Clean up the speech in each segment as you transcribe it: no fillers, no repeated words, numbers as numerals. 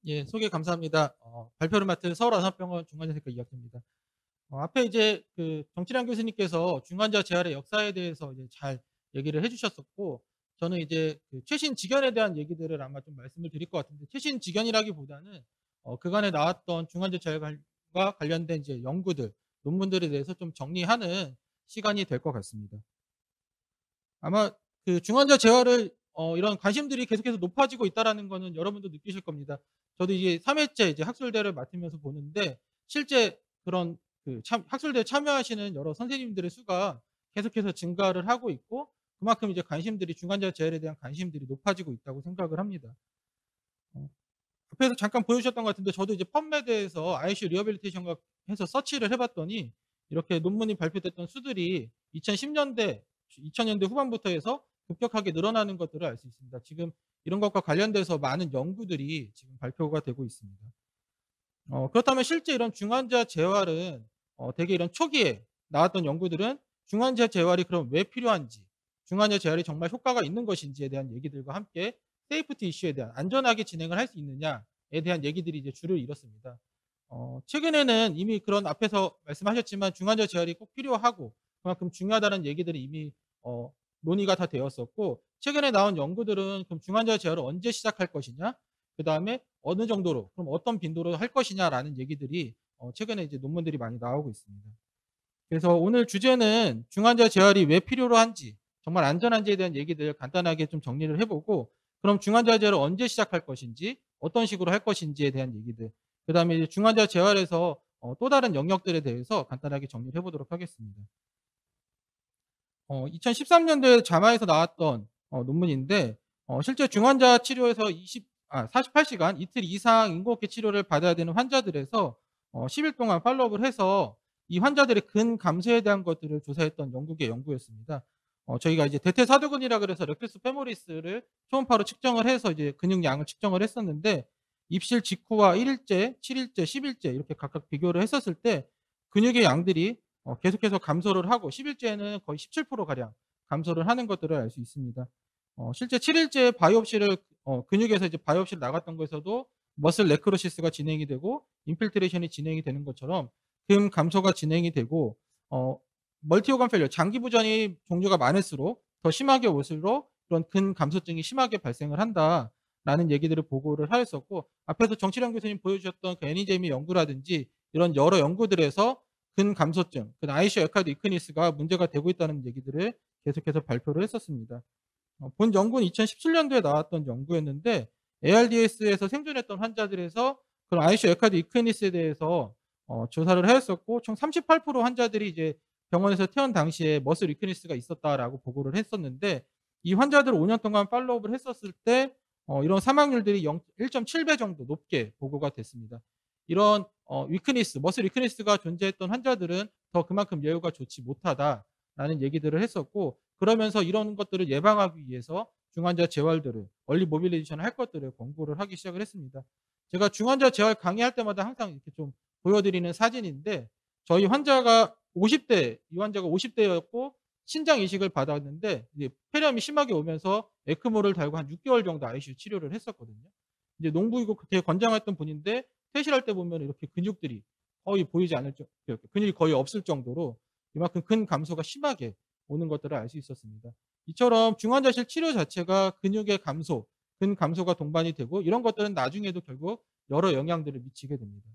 예, 소개 감사합니다. 발표를 맡은 서울아산병원 중환자세과 이학주입니다. 앞에 이제 그 정치량 교수님께서 중환자 재활의 역사에 대해서 이제 잘 얘기를 해주셨었고, 저는 이제 그 최신 지견에 대한 얘기들을 아마 좀 말씀을 드릴 것 같은데, 최신 지견이라기보다는 그간에 나왔던 중환자 재활과 관련된 이제 연구들, 논문들에 대해서 좀 정리하는 시간이 될 것 같습니다. 아마 그 중환자 재활을 이런 관심들이 계속해서 높아지고 있다라는 거는 여러분도 느끼실 겁니다. 저도 이게 3 회째 이제 학술대를 맡으면서 보는데, 실제 그런 그 학술대에 참여하시는 여러 선생님들의 수가 계속해서 증가를 하고 있고, 그만큼 이제 관심들이 중환자 재활에 대한 관심들이 높아지고 있다고 생각을 합니다. 어 앞에서 잠깐 보여주셨던 것 같은데, 저도 이제 펍메드에서 ICU 리허빌리테이션과 해서 서치를 해 봤더니 이렇게 논문이 발표됐던 수들이 2010 년대, 2000 년대 후반부터 해서 급격하게 늘어나는 것들을 알 수 있습니다. 지금 이런 것과 관련돼서 많은 연구들이 지금 발표가 되고 있습니다. 그렇다면 실제 이런 중환자 재활은 대개 이런 초기에 나왔던 연구들은 중환자 재활이 그럼 왜 필요한지, 중환자 재활이 정말 효과가 있는 것인지에 대한 얘기들과 함께 세이프티 이슈에 대한 안전하게 진행을 할 수 있느냐에 대한 얘기들이 이제 주를 이뤘습니다. 최근에는 이미 그런 앞에서 말씀하셨지만 중환자 재활이 꼭 필요하고 그만큼 중요하다는 얘기들이 이미 논의가 다 되었었고, 최근에 나온 연구들은 그럼 중환자 재활을 언제 시작할 것이냐, 그다음에 어느 정도로, 그럼 어떤 빈도로 할 것이냐라는 얘기들이 최근에 이제 논문들이 많이 나오고 있습니다. 그래서 오늘 주제는 중환자 재활이 왜 필요로 한지, 정말 안전한지에 대한 얘기들 간단하게 좀 정리를 해 보고, 그럼 중환자 재활을 언제 시작할 것인지, 어떤 식으로 할 것인지에 대한 얘기들, 그다음에 이제 중환자 재활에서 또 다른 영역들에 대해서 간단하게 정리를 해 보도록 하겠습니다. 2013 년도에 자마에서 나왔던 논문인데, 실제 중환자 치료에서 48 시간 이틀 이상 인공호흡기 치료를 받아야 되는 환자들에서 10일 동안 팔로우업을 해서 이 환자들의 근 감소에 대한 것들을 조사했던 영국의 연구였습니다. 저희가 이제 대퇴사두근이라 그래서 렉투스 페모리스를 초음파로 측정을 해서 이제 근육량을 측정을 했었는데, 입실 직후와 1 일째, 7 일째, 10 일째 이렇게 각각 비교를 했었을 때 근육의 양들이 계속해서 감소를 하고 10 일째에는 거의 17% 가량 감소를 하는 것들을 알 수 있습니다. 실제 7 일째 바이옵시를 근육에서 이제 바이옵시를 나갔던 거에서도 머슬 네크로시스가 진행이 되고 인필트레이션이 진행이 되는 것처럼 근 감소가 진행이 되고, 어 멀티 오건 페일리어 장기 부전이 종류가 많을수록 더 심하게 올수록 그런 근 감소증이 심하게 발생을 한다라는 얘기들을 보고를 하였었고, 앞에서 정치령 교수님 보여주셨던 그 애니제미 연구라든지 이런 여러 연구들에서 근 감소증, 그 ICU 에카드 이크니스가 문제가 되고 있다는 얘기들을 계속해서 발표를 했었습니다. 본 연구는 2017 년도에 나왔던 연구였는데, ARDS에서 생존했던 환자들에서 그런 ICU 에카드 이크니스에 대해서 조사를 하였었고, 총 38% 환자들이 이제 병원에서 퇴원 당시에 머슬 위크니스가 있었다라고 보고를 했었는데, 이 환자들을 5년 동안 팔로우업을 했었을 때 이런 사망률들이 1.7배 정도 높게 보고가 됐습니다. 이런 위크니스, 머슬 위크니스가 존재했던 환자들은 더 그만큼 예후가 좋지 못하다라는 얘기들을 했었고, 그러면서 이런 것들을 예방하기 위해서 중환자 재활들을 얼리 모빌리제이션 할 것들을 권고를 하기 시작을 했습니다. 제가 중환자 재활 강의할 때마다 항상 이렇게 좀 보여드리는 사진인데, 저희 환자가 50대, 이 환자가 50대였고 신장 이식을 받았는데 이제 폐렴이 심하게 오면서 에크모를 달고 한 6개월 정도 ICU 치료를 했었거든요. 이제 농부이고 되게 건장했던 분인데 퇴실할 때 보면 이렇게 근육들이 거의 보이지 않을 근육이 거의 없을 정도로 이만큼 근 감소가 심하게 오는 것들을 알 수 있었습니다. 이처럼 중환자실 치료 자체가 근육의 감소, 근 감소가 동반이 되고 이런 것들은 나중에도 결국 여러 영향들을 미치게 됩니다.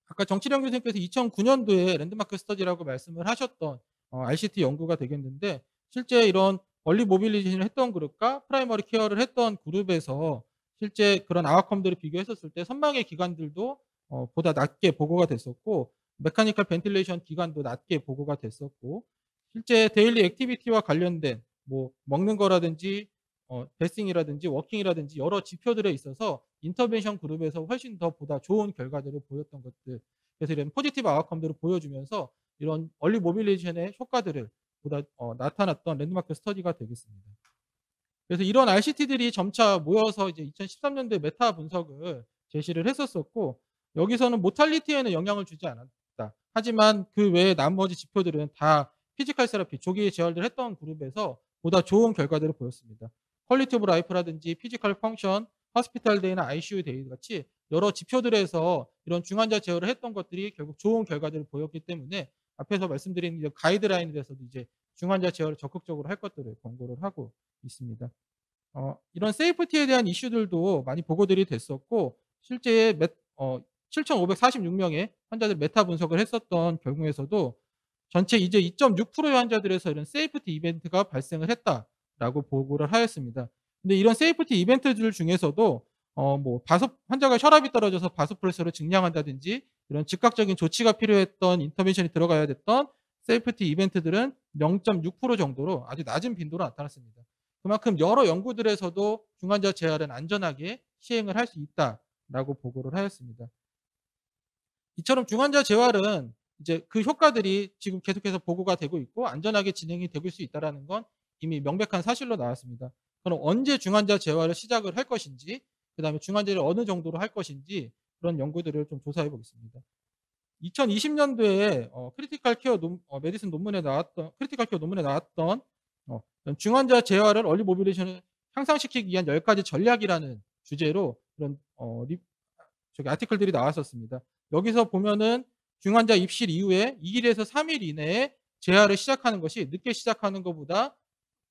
아까 정치령 교수님께서 2009 년도에 랜드마크 스터디라고 말씀을 하셨던 RCT 연구가 되겠는데, 실제 이런 얼리 모빌리제이션을 했던 그룹과 프라이머리 케어를 했던 그룹에서 실제 그런 아웃컴들을 비교했었을 때 선망의 기간들도 보다 낮게 보고가 됐었고, 메카니컬 벤틸레이션 기간도 낮게 보고가 됐었고, 실제 데일리 액티비티와 관련된 뭐 먹는 거라든지 데스팅이라든지 워킹이라든지 여러 지표들에 있어서 인터벤션 그룹에서 훨씬 더 보다 좋은 결과들을 보였던 것들. 그래서 이런 포지티브 아웃컴들을 보여주면서 이런 얼리 모빌리제이션의 효과들을 보다 나타났던 랜드마크 스터디가 되겠습니다. 그래서 이런 RCT들이 점차 모여서 이제 2013 년도에 메타 분석을 제시를 했었었고, 여기서는 모탈리티에는 영향을 주지 않았다. 하지만 그 외에 나머지 지표들은 다 피지컬 세라피, 조기 재활을 했던 그룹에서 보다 좋은 결과들을 보였습니다. 퀄리티 오브 라이프라든지 피지컬 펑션, 호스피탈 데이나 ICU 데이 같이 여러 지표들에서 이런 중환자 제어를 했던 것들이 결국 좋은 결과들을 보였기 때문에 앞에서 말씀드린 이제 가이드라인에서도 이제 중환자 제어를 적극적으로 할 것들을 권고를 하고 있습니다. 이런 세이프티에 대한 이슈들도 많이 보고들이 됐었고 실제 7,546명의 환자들 메타 분석을 했었던 경우에서도 전체 이제 2.6%의 환자들에서 이런 세이프티 이벤트가 발생을 했다라고 보고를 하였습니다. 근데 이런 세이프티 이벤트들 중에서도 뭐 환자가 혈압이 떨어져서 바소프레서를 증량한다든지 이런 즉각적인 조치가 필요했던 인터벤션이 들어가야 됐던 세이프티 이벤트들은 0.6% 정도로 아주 낮은 빈도로 나타났습니다. 그만큼 여러 연구들에서도 중환자 재활은 안전하게 시행을 할 수 있다라고 보고를 하였습니다. 이처럼 중환자 재활은 이제 그 효과들이 지금 계속해서 보고가 되고 있고 안전하게 진행이 되고 수 있다라는 건 이미 명백한 사실로 나왔습니다. 그럼 언제 중환자 재활을 시작을 할 것인지, 그다음에 중환자를 어느 정도로 할 것인지 그런 연구들을 좀 조사해 보겠습니다. 2020년도에 크리티컬 케어 메디슨 논문에 나왔던 크리티컬 케어 논문에 나왔던 중환자 재활을 얼리 모빌리제이션을 향상시키기 위한 10가지 전략이라는 주제로 그런 아티클들이 나왔었습니다. 여기서 보면은 중환자 입실 이후에 2일에서 3일 이내에 재활을 시작하는 것이 늦게 시작하는 것보다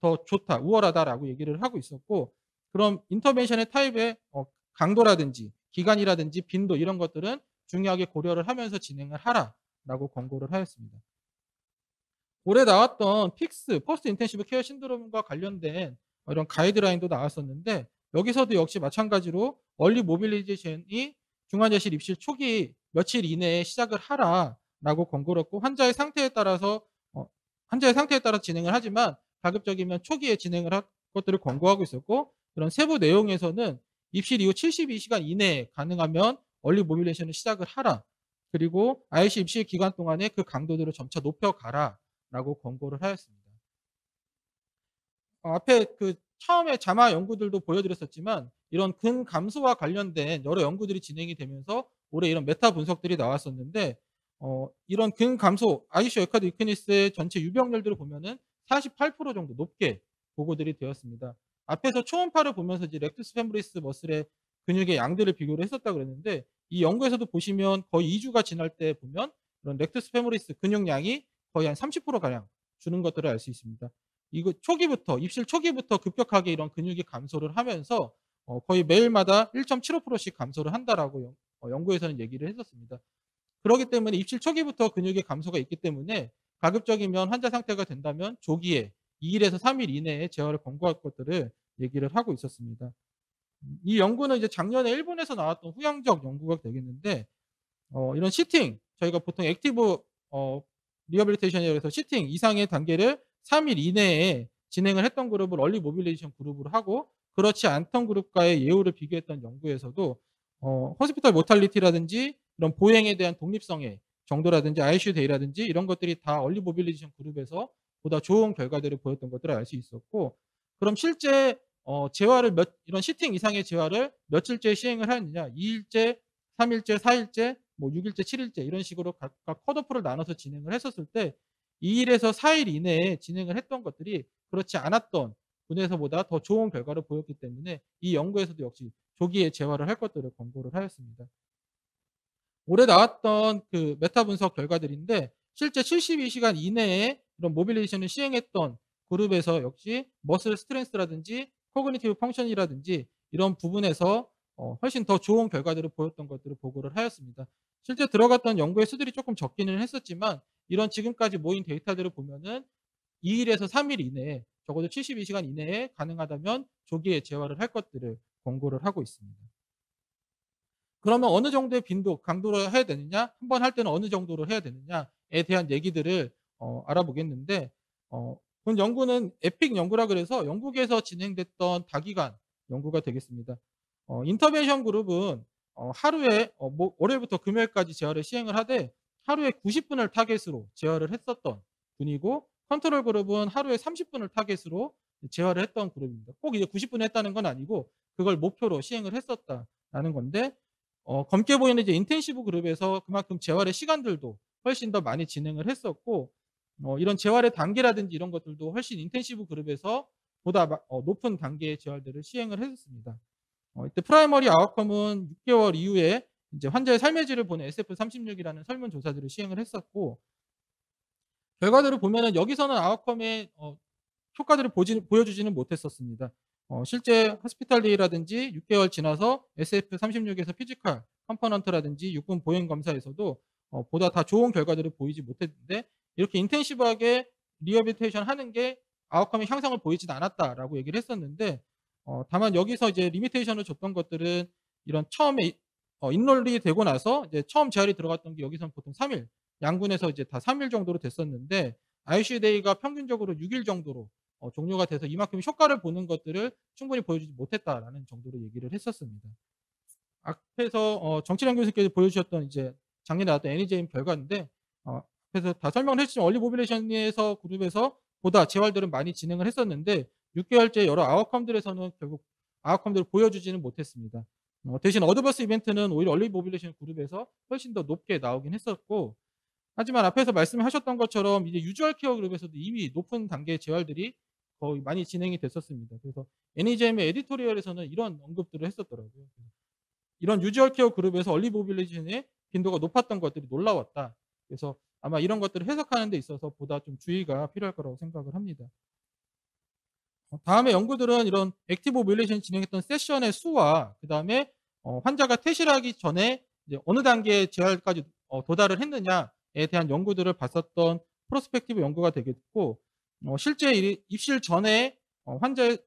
더 좋다, 우월하다라고 얘기를 하고 있었고, 그럼 인터벤션의 타입의 강도라든지 기간이라든지 빈도 이런 것들은 중요하게 고려를 하면서 진행을 하라라고 권고를 하였습니다. 올해 나왔던 픽스 포스트 인텐시브 케어 신드롬과 관련된 이런 가이드라인도 나왔었는데 여기서도 역시 마찬가지로 얼리 모빌리제이션이 중환자실 입실 초기 며칠 이내에 시작을 하라라고 권고를 했고 환자의 상태에 따라서 진행을 하지만 가급적이면 초기에 진행을 할 것들을 권고하고 있었고 그런 세부 내용에서는 입실 이후 72시간 이내에 가능하면 얼리 모빌리제이션을 시작을 하라. 그리고 IC 입실 기간 동안에 그 강도들을 점차 높여가라라고 권고를 하였습니다. 앞에 그 처음에 자마 연구들도 보여드렸었지만 이런 근감소와 관련된 여러 연구들이 진행이 되면서 올해 이런 메타 분석들이 나왔었는데 이런 근감소 ICU 에카드 위크니스의 전체 유병률들을 보면은 48% 정도 높게 보고들이 되었습니다. 앞에서 초음파를 보면서 이제 렉투스 페모리스 머슬의 근육의 양들을 비교를 했었다 그랬는데 이 연구에서도 보시면 거의 2주가 지날 때 보면 이런 렉투스 페모리스 근육량이 거의 한 30% 가량 주는 것들을 알 수 있습니다. 이거 입실 초기부터 급격하게 이런 근육이 감소를 하면서 거의 매일마다 1.75%씩 감소를 한다라고 연구에서는 얘기를 했었습니다. 그렇기 때문에 입실 초기부터 근육의 감소가 있기 때문에 가급적이면 환자 상태가 된다면 조기에 2일에서 3일 이내에 재활을 권고할 것들을 얘기를 하고 있었습니다. 이 연구는 이제 작년에 일본에서 나왔던 후향적 연구가 되겠는데 이런 시팅 저희가 보통 액티브 리허빌리테이션이라고 해서 시팅 이상의 단계를 3일 이내에 진행을 했던 그룹을 얼리 모빌리제이션 그룹으로 하고 그렇지 않던 그룹과의 예후를 비교했던 연구에서도 호스피털 모탈리티라든지 이런 보행에 대한 독립성의 정도라든지 ICU 데이라든지 이런 것들이 다 얼리 모빌리제이션 그룹에서 보다 좋은 결과들을 보였던 것들을 알 수 있었고 그럼 실제 재활을 이런 시팅 이상의 재활을 며칠째 시행을 하느냐 2일째, 3일째, 4일째, 뭐 6일째, 7일째 이런 식으로 각각 컷오프를 나눠서 진행을 했었을 때 2일에서 4일 이내에 진행을 했던 것들이 그렇지 않았던 분에서보다 더 좋은 결과를 보였기 때문에 이 연구에서도 역시 조기에 재활을 할 것들을 권고를 하였습니다. 올해 나왔던 그 메타 분석 결과들인데 실제 72시간 이내에 이런 모빌리제이션을 시행했던 그룹에서 역시 머슬 스트렝스라든지 코그니티브 펑션이라든지 이런 부분에서 훨씬 더 좋은 결과들을 보였던 것들을 보고를 하였습니다. 실제 들어갔던 연구의 수들이 조금 적기는 했었지만 이런 지금까지 모인 데이터들을 보면은 2일에서 3일 이내에 적어도 72시간 이내에 가능하다면 조기에 재활을 할 것들을 권고를 하고 있습니다. 그러면 어느 정도의 빈도, 강도로 해야 되느냐, 한 번 할 때는 어느 정도로 해야 되느냐에 대한 얘기들을 알아보겠는데 본 연구는 에픽 연구라 그래서 영국에서 진행됐던 다기간 연구가 되겠습니다. 인터벤션 그룹은 하루에 월요일부터 금요일까지 재활을 시행을 하되 하루에 90분을 타겟으로 재활을 했었던 분이고 컨트롤 그룹은 하루에 30분을 타겟으로 재활을 했던 그룹입니다. 꼭 이제 90분 했다는 건 아니고 그걸 목표로 시행을 했었다라는 건데 검게 보이는 이제 인텐시브 그룹에서 그만큼 재활의 시간들도 훨씬 더 많이 진행을 했었고 이런 재활의 단계라든지 이런 것들도 훨씬 인텐시브 그룹에서 보다 높은 단계의 재활들을 시행을 했었습니다. The primary outcome은 6개월 이후에 이제 환자의 삶의 질을 보는 SF36이라는 설문조사들을 시행을 했었고, 결과들을 보면은 여기서는 아웃컴의 효과들을 보여주지는 못했었습니다. 실제 호스피탈리라든지 6개월 지나서 SF36에서 피지컬 컴포넌트라든지 육군 보행 검사에서도 보다 다 좋은 결과들을 보이지 못했는데, 이렇게 인텐시브하게 리허빌테이션 하는 게 아웃컴의 향상을 보이진 않았다라고 얘기를 했었는데, 다만 여기서 이제 리미테이션을 줬던 것들은 이런 처음에 인롤이 되고 나서 이제 처음 재활이 들어갔던 게 여기서는 보통 3일, 양군에서 이제 다 3일 정도로 됐었는데, ICU 데이가 평균적으로 6일 정도로 종료가 돼서 이만큼 효과를 보는 것들을 충분히 보여주지 못했다라는 정도로 얘기를 했었습니다. 앞에서 정치련 교수님께서 보여주셨던 이제 작년에 나왔던 애니제임 결과인데, 앞에서 다 설명을 했지만 얼리 모빌레이션에서 그룹에서 보다 재활들은 많이 진행을 했었는데, 6개월째 여러 아웃컴들에서는 결국 아웃컴들을 보여주지는 못했습니다. 대신 어드버스 이벤트는 오히려 얼리 모빌레이션 그룹에서 훨씬 더 높게 나오긴 했었고, 하지만 앞에서 말씀하셨던 것처럼 이제 유주얼 케어 그룹에서도 이미 높은 단계의 재활들이 거의 많이 진행이 됐었습니다. 그래서 애니제임의 에디토리얼에서는 이런 언급들을 했었더라고요. 이런 유주얼 케어 그룹에서 얼리 모빌리제이션의 빈도가 높았던 것들이 놀라웠다. 그래서 아마 이런 것들을 해석하는 데 있어서 보다 좀 주의가 필요할 거라고 생각을 합니다. 다음에 연구들은 이런 액티브 모빌리제이션 진행했던 세션의 수와 그다음에 환자가 퇴실하기 전에 이제 어느 단계의 재활까지 도달을 했느냐에 대한 연구들을 봤었던 프로스펙티브 연구가 되겠고, 실제 입실 전에 환자의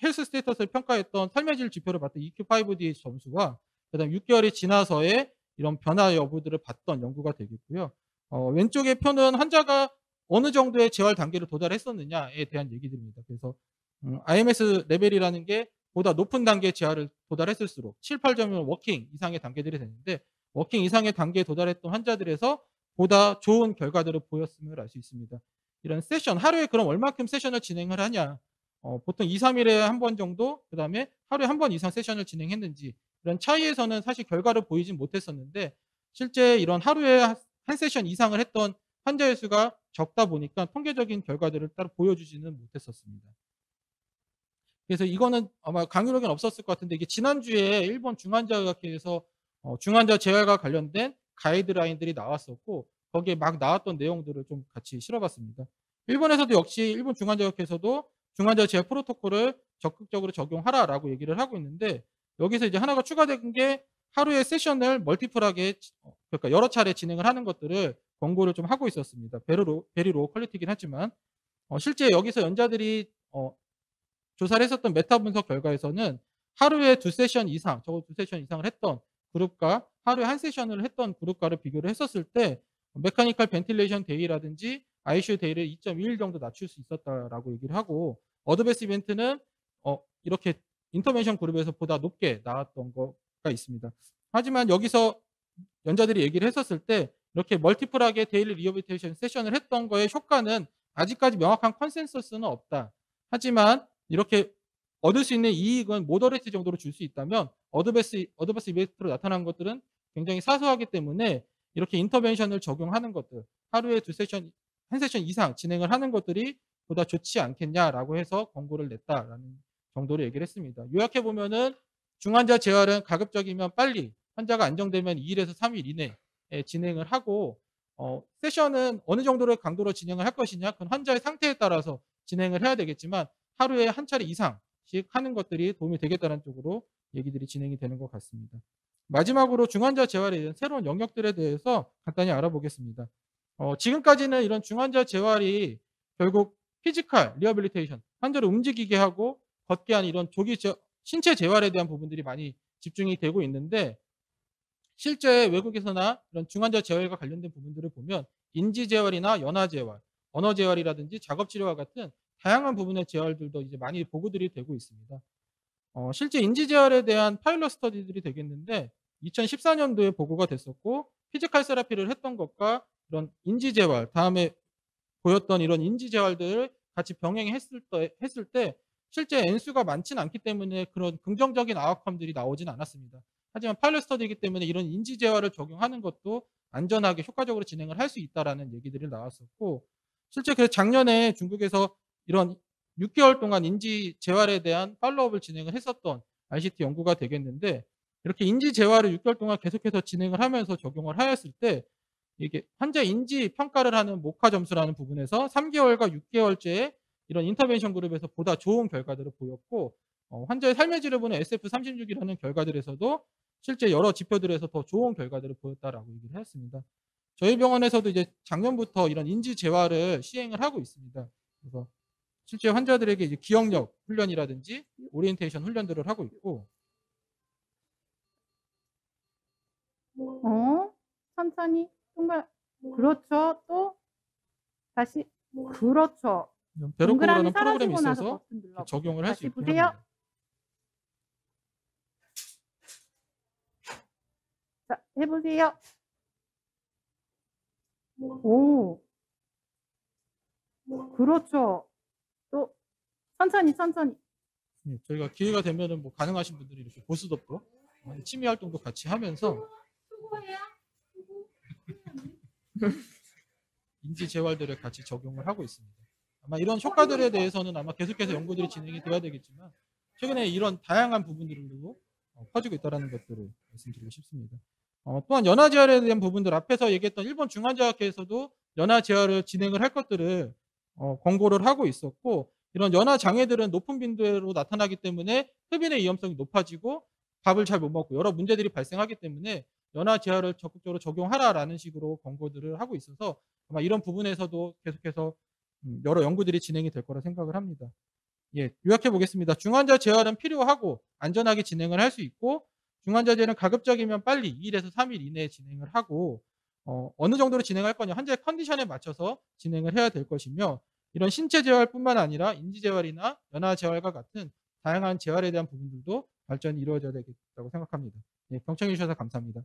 헬스 스테이터스를 평가했던 삶의 질 지표를 봤던 EQ5D 점수와 그다음에 6개월이 지나서의 이런 변화 여부들을 봤던 연구가 되겠고요. 왼쪽의 표는 환자가 어느 정도의 재활 단계를 도달했었느냐에 대한 얘기들입니다. 그래서 IMS 레벨이라는 게 보다 높은 단계의 재활을 도달했을수록 7, 8점이면 워킹 이상의 단계들이 되는데, 워킹 이상의 단계에 도달했던 환자들에서 보다 좋은 결과들을 보였음을 알 수 있습니다. 이런 세션, 하루에 그럼 얼마큼 세션을 진행을 하냐. 보통 2, 3일에 한 번 정도, 그다음에 하루에 한 번 이상 세션을 진행했는지, 이런 차이에서는 사실 결과를 보이진 못했었는데, 실제 이런 하루에 한 세션 이상을 했던 환자의 수가 적다 보니까 통계적인 결과들을 따로 보여주지는 못했었습니다. 그래서 이거는 아마 강의록에는 없었을 것 같은데, 이게 지난주에 일본 중환자의학회에서 중환자 재활과 관련된 가이드라인들이 나왔었고, 거기에 막 나왔던 내용들을 좀 같이 실어봤습니다. 일본에서도 역시 일본 중환자의학회에서도 중환자 재활 프로토콜을 적극적으로 적용하라라고 얘기를 하고 있는데, 여기서 이제 하나가 추가된 게 하루에 세션을 멀티플하게 그러니까 여러 차례 진행을 하는 것들을 권고를 좀 하고 있었습니다. 베리 로우 퀄리티긴 하지만 실제 여기서 연자들이 조사를 했었던 메타 분석 결과에서는 하루에 2세션 이상, 적어도 2세션 이상을 했던 그룹과 하루에 한 세션을 했던 그룹과를 비교를 했었을 때 메카니컬 벤틸레이션 데이라든지 ICU 데이를 2.21 정도 낮출 수 있었다라고 얘기를 하고, 어드베스 이벤트는 이렇게 인터벤션 그룹에서 보다 높게 나왔던 거가 있습니다. 하지만 여기서 연자들이 얘기를 했었을 때 이렇게 멀티플하게 데일리 리허빌테이션 세션을 했던 거의 효과는 아직까지 명확한 컨센서스는 없다. 하지만 이렇게 얻을 수 있는 이익은 모더레이트 정도로 줄 수 있다면 어드버스 이벤트로 나타난 것들은 굉장히 사소하기 때문에 이렇게 인터벤션을 적용하는 것들, 하루에 한 세션 이상 진행을 하는 것들이 보다 좋지 않겠냐라고 해서 권고를 냈다라는 정도로 얘기를 했습니다. 요약해 보면은 중환자 재활은 가급적이면 빨리, 환자가 안정되면 2일에서 3일 이내에 진행을 하고, 세션은 어느 정도의 강도로 진행을 할 것이냐, 그건 환자의 상태에 따라서 진행을 해야 되겠지만 하루에 한 차례 이상씩 하는 것들이 도움이 되겠다는 쪽으로 얘기들이 진행이 되는 것 같습니다. 마지막으로 중환자 재활에 대한 새로운 영역들에 대해서 간단히 알아보겠습니다. 지금까지는 이런 중환자 재활이 결국 피지컬 리허빌리테이션, 환자를 움직이게 하고 걷게 하는 이런 신체 재활에 대한 부분들이 많이 집중이 되고 있는데, 실제 외국에서나 이런 중환자 재활과 관련된 부분들을 보면 인지 재활이나 연화 재활, 언어 재활이라든지 작업 치료와 같은 다양한 부분의 재활들도 이제 많이 보고들이 되고 있습니다. 실제 인지 재활에 대한 파일럿 스터디들이 되겠는데, 2014년도에 보고가 됐었고, 피지컬 세라피를 했던 것과 이런 인지 재활, 다음에 보였던 이런 인지 재활들을 같이 병행했을 때 실제 N수가 많지는 않기 때문에 그런 긍정적인 아웃컴들이 나오지는 않았습니다. 하지만 파일럿 스터디이기 때문에 이런 인지 재활을 적용하는 것도 안전하게 효과적으로 진행을 할 수 있다라는 얘기들이 나왔었고, 실제 그 작년에 중국에서 이런 6개월 동안 인지 재활에 대한 팔로업을 진행을 했었던 ICT 연구가 되겠는데 이렇게 인지 재활을 6개월 동안 계속해서 진행을 하면서 적용을 하였을 때 이게 환자 인지 평가를 하는 목화 점수라는 부분에서 3개월과 6개월째의 이런 인터벤션 그룹에서 보다 좋은 결과들을 보였고 환자의 삶의 질을 보는 SF36이라는 결과들에서도 실제 여러 지표들에서 더 좋은 결과들을 보였다라고 얘기를 했습니다. 저희 병원에서도 이제 작년부터 이런 인지 재활을 시행을 하고 있습니다. 그래서 실제 환자들에게 이제 기억력 훈련이라든지 오리엔테이션 훈련들을 하고 있고 천천히 동그라 그렇죠. 또 다시 그렇죠. 이런 동그라미 베로코라는 프로그램이 사라지고 나서 있어서 버튼 눌러 적용을 할 수 다시 있게 보세요. 합니다. 자, 해 보세요. 오. 그렇죠. 또 천천히. 예, 저희가 기회가 되면은 뭐 가능하신 분들이 이렇게 보스톱도 취미 활동도 같이 하면서 인지 재활들을 같이 적용을 하고 있습니다. 아마 이런 효과들에 대해서는 아마 계속해서 연구들이 진행이 돼야 되겠지만 최근에 이런 다양한 부분들로 퍼지고 있다는 것들을 말씀드리고 싶습니다. 또한 연화 재활에 대한 부분들 앞에서 얘기했던 일본 중환자학회에서도 연화 재활을 진행을 할 것들을 권고를 하고 있었고 이런 연화 장애들은 높은 빈도로 나타나기 때문에 흡인의 위험성이 높아지고 밥을 잘 못 먹고 여러 문제들이 발생하기 때문에 연화 재활을 적극적으로 적용하라라는 식으로 권고들을 하고 있어서 아마 이런 부분에서도 계속해서 여러 연구들이 진행이 될 거라 생각을 합니다. 예, 요약해 보겠습니다. 중환자 재활은 필요하고 안전하게 진행을 할 수 있고 중환자 재활은 가급적이면 빨리 2일에서 3일 이내에 진행을 하고 어느 정도로 진행할 거냐 환자의 컨디션에 맞춰서 진행을 해야 될 것이며 이런 신체 재활뿐만 아니라 인지 재활이나 연화 재활과 같은 다양한 재활에 대한 부분들도 발전이 이루어져야 되겠다고 생각합니다. 예, 경청해 주셔서 감사합니다.